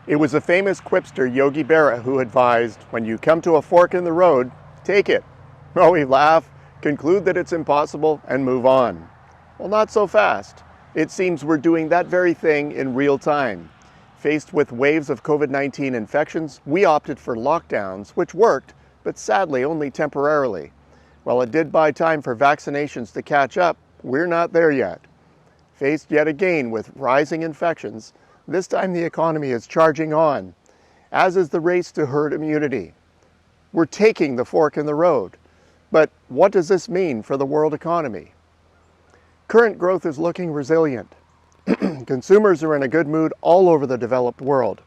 It was the famous quipster Yogi Berra who advised, when you come to a fork in the road, take it. Oh, we laugh, conclude that it's impossible, and move on. Well, not so fast. It seems we're doing that very thing in real time. Faced with waves of COVID-19 infections, we opted for lockdowns, which worked, but sadly only temporarily. While it did buy time for vaccinations to catch up, we're not there yet. Faced yet again with rising infections, this time the economy is charging on, as is the race to herd immunity. We're taking the fork in the road. But what does this mean for the world economy? Current growth is looking resilient. Consumers are in a good mood all over the developed world,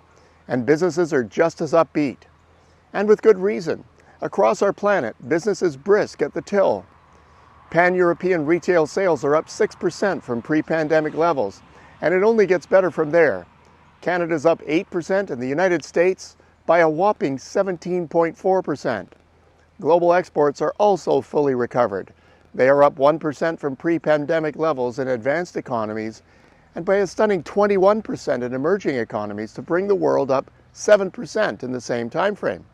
and businesses are just as upbeat. And with good reason. Across our planet, business is brisk at the till. Pan-European retail sales are up 6% from pre-pandemic levels, and it only gets better from there. Canada's up 8% and the United States by a whopping 17.4%. Global exports are also fully recovered. They are up 1% from pre-pandemic levels in advanced economies and by a stunning 21% in emerging economies to bring the world up 7% in the same time frame.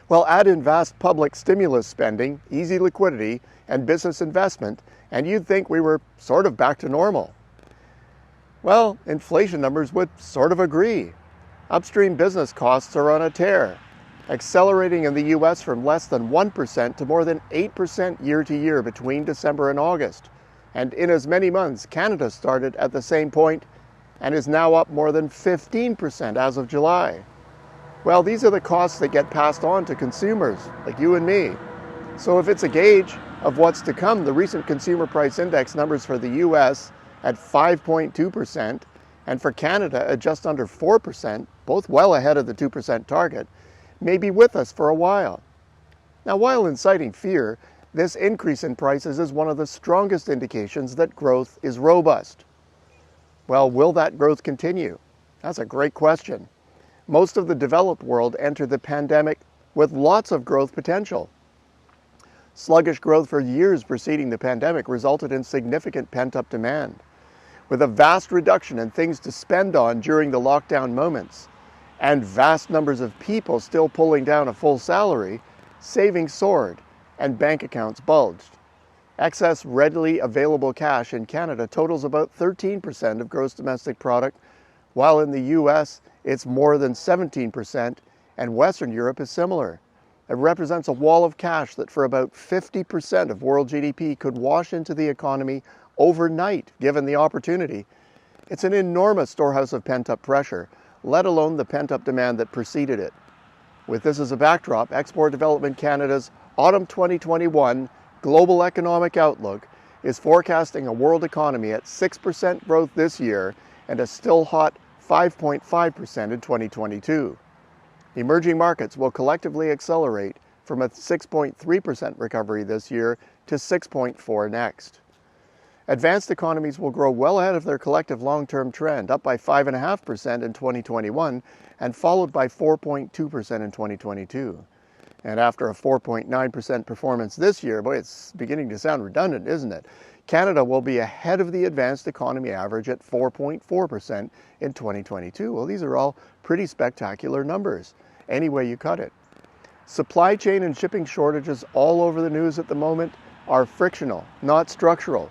Well, add in vast public stimulus spending, easy liquidity, and business investment, and you'd think we were sort of back to normal. Well, inflation numbers would sort of agree. Upstream business costs are on a tear, accelerating in the U.S. from less than 1% to more than 8% year to year between December and August. And in as many months, Canada started at the same point and is now up more than 15% as of July. Well, these are the costs that get passed on to consumers like you and me. So if it's a gauge of what's to come, the recent Consumer Price Index numbers for the U.S. at 5.2% and for Canada at just under 4%, both well ahead of the 2% target, may be with us for a while. Now, while inciting fear, this increase in prices is one of the strongest indications that growth is robust. Well, will that growth continue? That's a great question. Most of the developed world entered the pandemic with lots of growth potential. Sluggish growth for years preceding the pandemic resulted in significant pent-up demand. With a vast reduction in things to spend on during the lockdown moments, and vast numbers of people still pulling down a full salary, savings soared and bank accounts bulged. Excess readily available cash in Canada totals about 13% of gross domestic product, while in the US it's more than 17%, and Western Europe is similar. It represents a wall of cash that for about 50% of world GDP could wash into the economy overnight, given the opportunity. It's an enormous storehouse of pent-up pressure, let alone the pent-up demand that preceded it. With this as a backdrop, Export Development Canada's Autumn 2021 Global Economic Outlook is forecasting a world economy at 6% growth this year and a still hot 5.5% in 2022. Emerging markets will collectively accelerate from a 6.3% recovery this year to 6.4% next. Advanced economies will grow well ahead of their collective long-term trend, up by 5.5% in 2021 and followed by 4.2% in 2022. And after a 4.9% performance this year, boy, it's beginning to sound redundant, isn't it? Canada will be ahead of the advanced economy average at 4.4% in 2022. Well, these are all pretty spectacular numbers, any way you cut it. Supply chain and shipping shortages all over the news at the moment are frictional, not structural.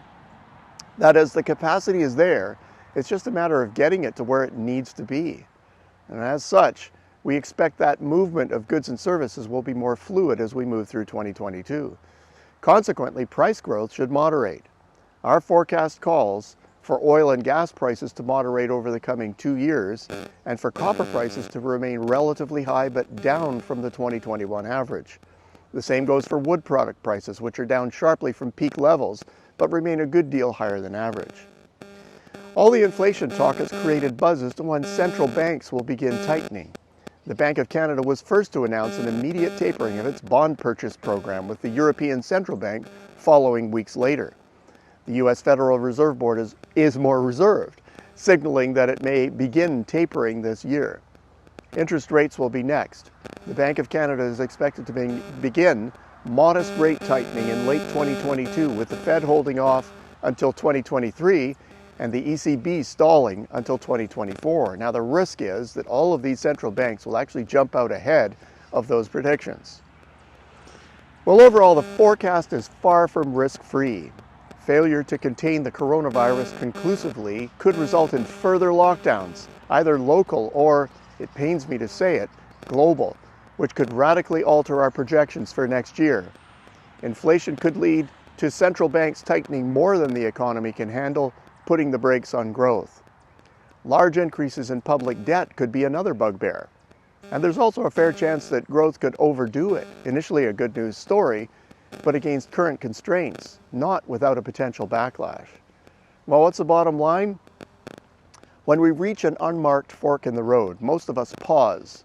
That is, the capacity is there, it's just a matter of getting it to where it needs to be. And as such, we expect that movement of goods and services will be more fluid as we move through 2022. Consequently, price growth should moderate. Our forecast calls for oil and gas prices to moderate over the coming 2 years and for copper prices to remain relatively high but down from the 2021 average. The same goes for wood product prices, which are down sharply from peak levels but remain a good deal higher than average. All the inflation talk has created buzz as to when central banks will begin tightening. The Bank of Canada was first to announce an immediate tapering of its bond purchase program, with the European Central Bank following weeks later. The U.S. Federal Reserve Board is more reserved, signaling that it may begin tapering this year. Interest rates will be next. The Bank of Canada is expected to begin modest rate tightening in late 2022, with the Fed holding off until 2023 and the ECB stalling until 2024. Now, the risk is that all of these central banks will actually jump out ahead of those predictions. Well, overall, the forecast is far from risk-free. Failure to contain the coronavirus conclusively could result in further lockdowns, either local or, it pains me to say it, global, which could radically alter our projections for next year. Inflation could lead to central banks tightening more than the economy can handle, putting the brakes on growth. Large increases in public debt could be another bugbear. And there's also a fair chance that growth could overdo it. Initially a good news story, but against current constraints, not without a potential backlash. Well, what's the bottom line? When we reach an unmarked fork in the road, most of us pause.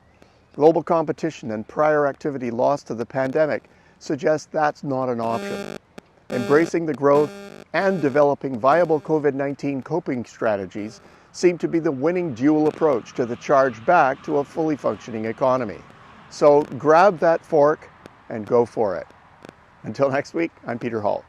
Global competition and prior activity lost to the pandemic suggest that's not an option. Embracing the growth and developing viable COVID-19 coping strategies seem to be the winning dual approach to the charge back to a fully functioning economy. So grab that fork and go for it. Until next week, I'm Peter Hall.